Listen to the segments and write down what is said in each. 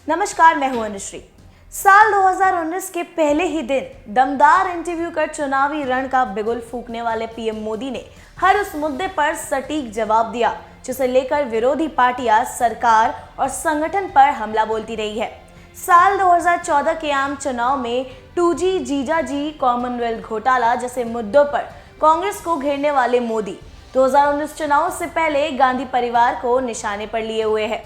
नमस्कार, मैं हूं अनुश्री। साल 2019 के पहले ही दिन दमदार इंटरव्यू कर चुनावी रण का बिगुल फूंकने वाले पीएम मोदी ने हर उस मुद्दे पर सटीक जवाब दिया जिसे लेकर विरोधी पार्टियां सरकार और संगठन पर हमला बोलती रही है। साल 2014 के आम चुनाव में 2G जीजाजी कॉमनवेल्थ घोटाला जैसे मुद्दों पर कांग्रेस को घेरने वाले मोदी 2019 चुनाव से पहले गांधी परिवार को निशाने पर लिए हुए हैं।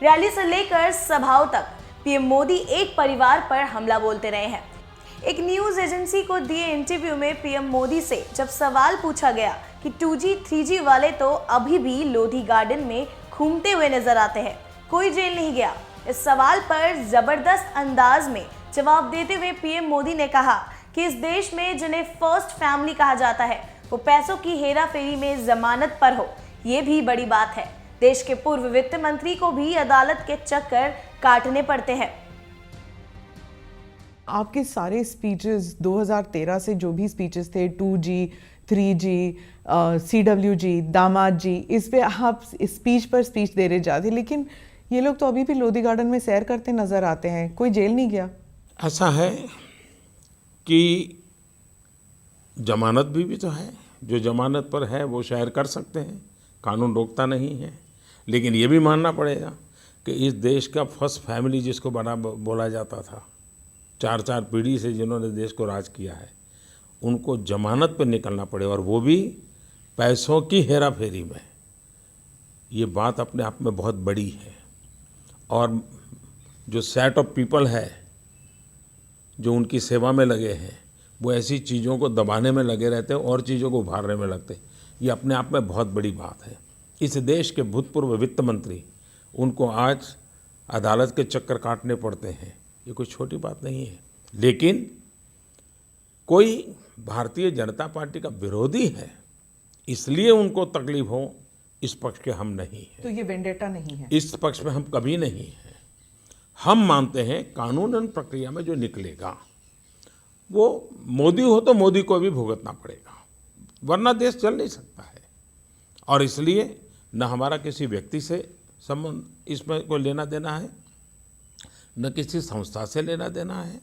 रैली से लेकर सभाओं तक पीएम मोदी एक परिवार पर हमला बोलते रहे हैं। एक न्यूज एजेंसी को दिए इंटरव्यू में पीएम मोदी से जब सवाल पूछा गया कि 2G 3G वाले तो अभी भी लोधी गार्डन में घूमते हुए नजर आते हैं, कोई जेल नहीं गया। इस सवाल पर जबरदस्त अंदाज में जवाब देते हुए पीएम मोदी ने कहा कि इस देश में जिन्हें फर्स्ट फैमिली कहा जाता है वो पैसों की हेराफेरी में जमानत पर हो, ये भी बड़ी बात है। देश के पूर्व वित्त मंत्री को भी अदालत के चक्कर काटने पड़ते हैं। आपके सारे स्पीचेस 2013 से जो भी स्पीचेस थे 2G 3G CWG दामाद जी, इस पे आप स्पीच पर स्पीच दे रहे जाते, लेकिन ये लोग तो अभी भी लोधी गार्डन में सैर करते नजर आते हैं, कोई जेल नहीं गया। ऐसा है कि जमानत भी तो है, जो जमानत पर है वो सैर कर सकते हैं, कानून रोकता नहीं है। लेकिन ये भी मानना पड़ेगा कि इस देश का फर्स्ट फैमिली जिसको बड़ा बोला जाता था, 4 पीढ़ी से जिन्होंने देश को राज किया है, उनको जमानत पर निकलना पड़े, और वो भी पैसों की हेरा फेरी में। ये बात अपने आप में बहुत बड़ी है। और जो सेट ऑफ पीपल है जो उनकी सेवा में लगे हैं, वो ऐसी चीज़ों को दबाने में लगे रहते हैं और चीज़ों को उभारने में लगते हैं। ये अपने आप में बहुत बड़ी बात है। इस देश के भूतपूर्व वित्त मंत्री, उनको आज अदालत के चक्कर काटने पड़ते हैं, ये कोई छोटी बात नहीं है। लेकिन कोई भारतीय जनता पार्टी का विरोधी है इसलिए उनको तकलीफ हो, इस पक्ष के हम नहीं हैं। तो ये वेंडेटा नहीं है, इस पक्ष में हम कभी नहीं हैं। हम मानते हैं कानूनन प्रक्रिया में जो निकलेगा वो मोदी हो तो मोदी को भी भुगतना पड़ेगा, वरना देश चल नहीं सकता है। और इसलिए न हमारा किसी व्यक्ति से संबंध इसमें कोई लेना देना है, न किसी संस्था से लेना देना है।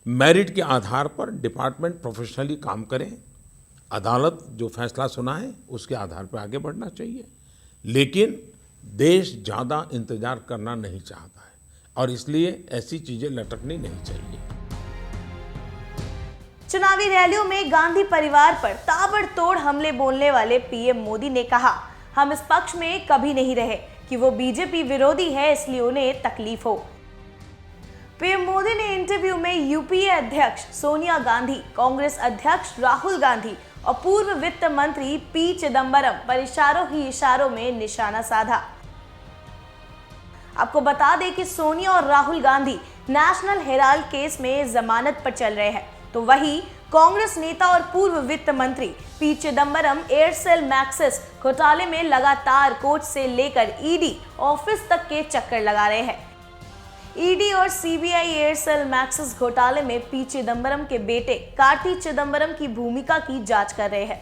मेरिट के आधार पर डिपार्टमेंट प्रोफेशनली काम करें, अदालत जो फैसला सुनाए उसके आधार पर आगे बढ़ना चाहिए। लेकिन देश ज़्यादा इंतजार करना नहीं चाहता है और इसलिए ऐसी चीज़ें लटकनी नहीं चाहिए। चुनावी रैलियों में गांधी परिवार पर ताबड़तोड़ हमले बोलने वाले पीएम मोदी ने कहा, हम इस पक्ष में कभी नहीं रहे कि वो बीजेपी विरोधी है इसलिए उन्हें तकलीफ हो। पीएम मोदी ने इंटरव्यू में यूपीए अध्यक्ष सोनिया गांधी, कांग्रेस अध्यक्ष राहुल गांधी और पूर्व वित्त मंत्री पी चिदंबरम पर इशारों ही इशारों में निशाना साधा। आपको बता दें कि सोनिया और Rahul Gandhi national Herald case में जमानत पर चल रहे हैं, तो वहीं कांग्रेस नेता और पूर्व वित्त मंत्री पी चिदंबरम एयरसेल मैक्सिस घोटाले में लगातार कोर्ट से लेकर ईडी ऑफिस तक के चक्कर लगा रहे हैं। ईडी और सीबीआई एयरसेल मैक्सिस घोटाले में पी चिदंबरम के बेटे कार्ति चिदंबरम की भूमिका की जांच कर रहे हैं।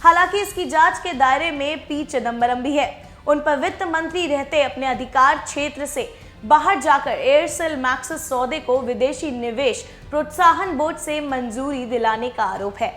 हालांकि इसकी जांच के दायरे में पी चिदंबरम भी है। उन पर वित्त मंत्री रहते अपने अधिकार क्षेत्र से बाहर जाकर एयरसेल मैक्सिस सौदे को विदेशी निवेश प्रोत्साहन बोर्ड से मंजूरी दिलाने का आरोप है।